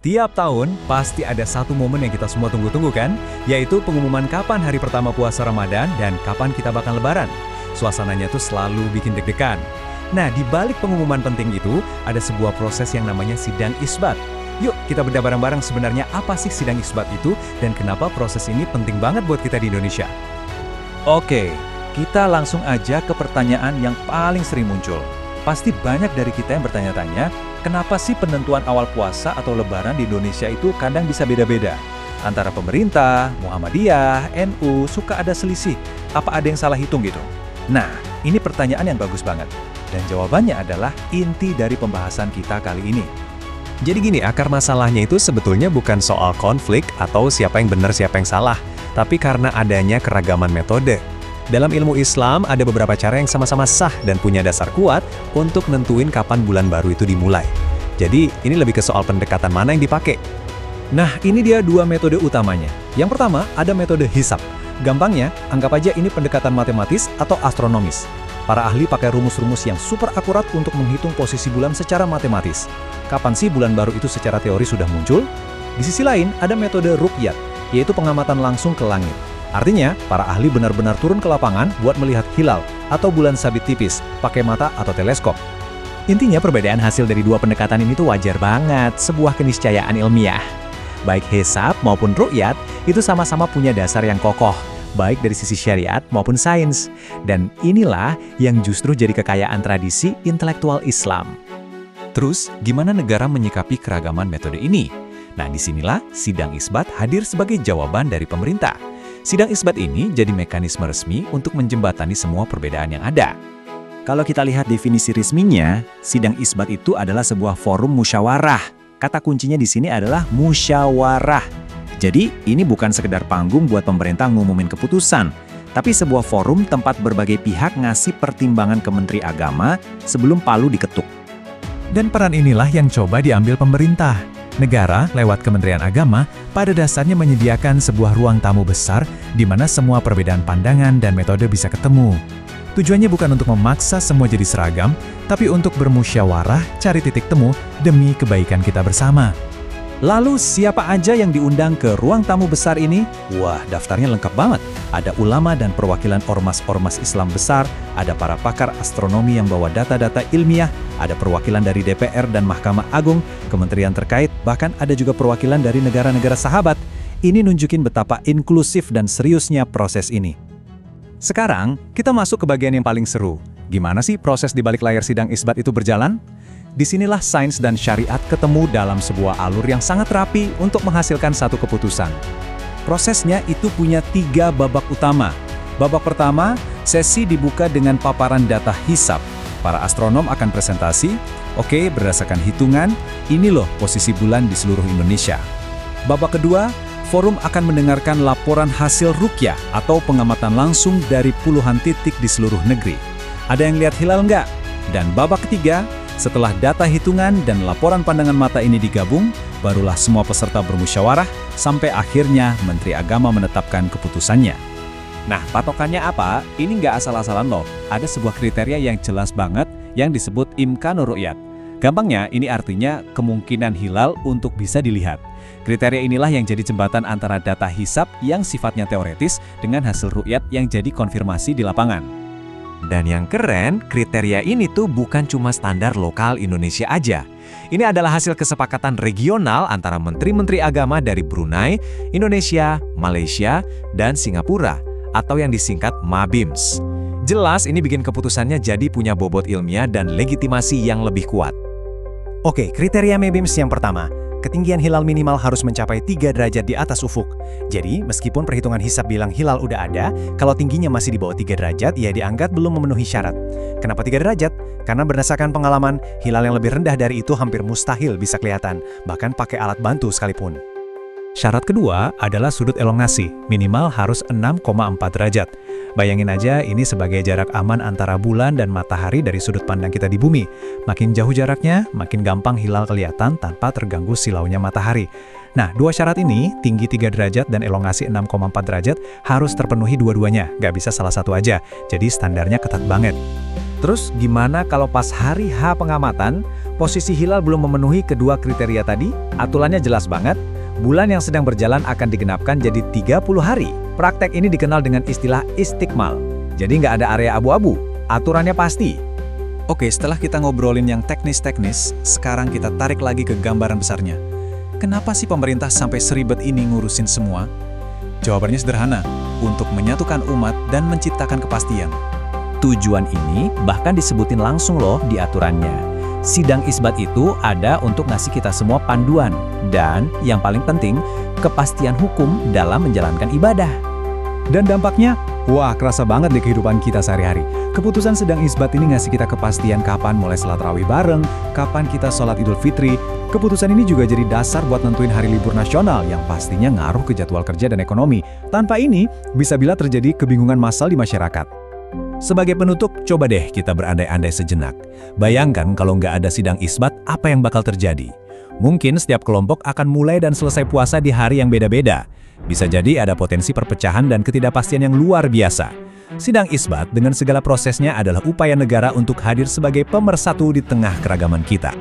Tiap tahun, pasti ada satu momen yang kita semua tunggu-tunggu kan? Yaitu pengumuman kapan hari pertama puasa Ramadan dan kapan kita bakal lebaran. Suasananya tuh selalu bikin deg-degan. Nah, di balik pengumuman penting itu, ada sebuah proses yang namanya sidang isbat. Yuk, kita bedah bareng-bareng sebenarnya apa sih sidang isbat itu dan kenapa proses ini penting banget buat kita di Indonesia. Oke, kita langsung aja ke pertanyaan yang paling sering muncul. Pasti banyak dari kita yang bertanya-tanya, kenapa sih penentuan awal puasa atau lebaran di Indonesia itu kadang bisa beda-beda? Antara pemerintah, Muhammadiyah, NU, suka ada selisih. Apa ada yang salah hitung gitu? Nah, ini pertanyaan yang bagus banget. Dan jawabannya adalah inti dari pembahasan kita kali ini. Jadi gini, akar masalahnya itu sebetulnya bukan soal konflik atau siapa yang benar siapa yang salah, tapi karena adanya keragaman metode. Dalam ilmu Islam, ada beberapa cara yang sama-sama sah dan punya dasar kuat untuk nentuin kapan bulan baru itu dimulai. Jadi, ini lebih ke soal pendekatan mana yang dipakai. Nah, ini dia dua metode utamanya. Yang pertama, ada metode hisab. Gampangnya, anggap aja ini pendekatan matematis atau astronomis. Para ahli pakai rumus-rumus yang super akurat untuk menghitung posisi bulan secara matematis. Kapan sih bulan baru itu secara teori sudah muncul? Di sisi lain, ada metode ruqyat, yaitu pengamatan langsung ke langit. Artinya, para ahli benar-benar turun ke lapangan buat melihat hilal atau bulan sabit tipis, pakai mata atau teleskop. Intinya perbedaan hasil dari dua pendekatan ini tuh wajar banget, sebuah keniscayaan ilmiah. Baik hisab maupun ruqyat itu sama-sama punya dasar yang kokoh, baik dari sisi syariat maupun sains. Dan inilah yang justru jadi kekayaan tradisi intelektual Islam. Terus, gimana negara menyikapi keragaman metode ini? Nah, disinilah sidang isbat hadir sebagai jawaban dari pemerintah. Sidang isbat ini jadi mekanisme resmi untuk menjembatani semua perbedaan yang ada. Kalau kita lihat definisi resminya, sidang isbat itu adalah sebuah forum musyawarah. Kata kuncinya di sini adalah musyawarah. Jadi, ini bukan sekedar panggung buat pemerintah ngumumin keputusan, tapi sebuah forum tempat berbagai pihak ngasih pertimbangan ke Menteri Agama sebelum palu diketuk. Dan peran inilah yang coba diambil pemerintah. Negara, lewat Kementerian Agama, pada dasarnya menyediakan sebuah ruang tamu besar di mana semua perbedaan pandangan dan metode bisa ketemu. Tujuannya bukan untuk memaksa semua jadi seragam, tapi untuk bermusyawarah, cari titik temu demi kebaikan kita bersama. Lalu siapa aja yang diundang ke ruang tamu besar ini? Wah, daftarnya lengkap banget. Ada ulama dan perwakilan ormas-ormas Islam besar, ada para pakar astronomi yang bawa data-data ilmiah, ada perwakilan dari DPR dan Mahkamah Agung, kementerian terkait, bahkan ada juga perwakilan dari negara-negara sahabat. Ini nunjukin betapa inklusif dan seriusnya proses ini. Sekarang, kita masuk ke bagian yang paling seru. Gimana sih proses di balik layar sidang isbat itu berjalan? Disinilah sains dan syariat ketemu dalam sebuah alur yang sangat rapi untuk menghasilkan satu keputusan. Prosesnya itu punya 3 babak utama. Babak pertama, sesi dibuka dengan paparan data hisab. Para astronom akan presentasi, oke, berdasarkan hitungan, ini loh posisi bulan di seluruh Indonesia. Babak kedua, forum akan mendengarkan laporan hasil ruqyah atau pengamatan langsung dari puluhan titik di seluruh negeri. Ada yang lihat hilal nggak? Dan babak ketiga, setelah data hitungan dan laporan pandangan mata ini digabung, barulah semua peserta bermusyawarah sampai akhirnya Menteri Agama menetapkan keputusannya. Nah, patokannya apa? Ini nggak asal-asalan loh. Ada sebuah kriteria yang jelas banget yang disebut imkanur ru'yat. Gampangnya, ini artinya kemungkinan hilal untuk bisa dilihat. Kriteria inilah yang jadi jembatan antara data hisab yang sifatnya teoretis dengan hasil ru'yat yang jadi konfirmasi di lapangan. Dan yang keren, kriteria ini tuh bukan cuma standar lokal Indonesia aja. Ini adalah hasil kesepakatan regional antara menteri-menteri agama dari Brunei, Indonesia, Malaysia, dan Singapura, atau yang disingkat MABIMS. Jelas ini bikin keputusannya jadi punya bobot ilmiah dan legitimasi yang lebih kuat. Oke, kriteria MABIMS yang pertama. Ketinggian hilal minimal harus mencapai 3 derajat di atas ufuk. Jadi, meskipun perhitungan hisab bilang hilal udah ada, kalau tingginya masih di bawah 3 derajat, ya dianggap belum memenuhi syarat. Kenapa 3 derajat? Karena berdasarkan pengalaman, hilal yang lebih rendah dari itu hampir mustahil bisa kelihatan, bahkan pakai alat bantu sekalipun. Syarat kedua adalah sudut elongasi, minimal harus 6,4 derajat. Bayangin aja ini sebagai jarak aman antara bulan dan matahari dari sudut pandang kita di bumi. Makin jauh jaraknya, makin gampang hilal kelihatan tanpa terganggu silaunya matahari. Nah, dua syarat ini, tinggi 3 derajat dan elongasi 6,4 derajat, harus terpenuhi dua-duanya, nggak bisa salah satu aja. Jadi standarnya ketat banget. Terus gimana kalau pas hari H pengamatan, Posisi hilal belum memenuhi kedua kriteria tadi, aturannya jelas banget. Bulan yang sedang berjalan akan digenapkan jadi 30 hari. Praktek ini dikenal dengan istilah istikmal. Jadi nggak ada area abu-abu, aturannya pasti. Oke, setelah kita ngobrolin yang teknis-teknis, sekarang kita tarik lagi ke gambaran besarnya. Kenapa sih pemerintah sampai seribet ini ngurusin semua? Jawabannya sederhana, untuk menyatukan umat dan menciptakan kepastian. Tujuan ini bahkan disebutin langsung loh di aturannya. Sidang isbat itu ada untuk ngasih kita semua panduan. Dan yang paling penting, kepastian hukum dalam menjalankan ibadah. Dan dampaknya, wah kerasa banget di kehidupan kita sehari-hari. Keputusan sidang isbat ini ngasih kita kepastian kapan mulai salat tarawih bareng, kapan kita sholat Idul Fitri. Keputusan ini juga jadi dasar buat nentuin hari libur nasional yang pastinya ngaruh ke jadwal kerja dan ekonomi. Tanpa ini, bisa bila terjadi kebingungan massal di masyarakat. Sebagai penutup, coba deh kita berandai-andai sejenak. Bayangkan kalau nggak ada sidang isbat, apa yang bakal terjadi? Mungkin setiap kelompok akan mulai dan selesai puasa di hari yang beda-beda. Bisa jadi ada potensi perpecahan dan ketidakpastian yang luar biasa. Sidang isbat dengan segala prosesnya adalah upaya negara untuk hadir sebagai pemersatu di tengah keragaman kita.